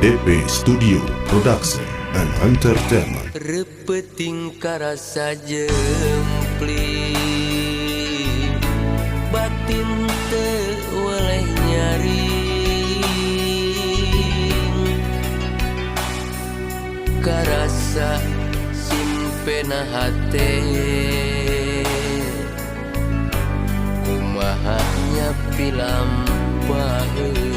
DP Studio Production and Entertainment. Repeting karasa jempling, batin teu oleh nyaring, karasa simpena hate, kumahanya pilampaheun.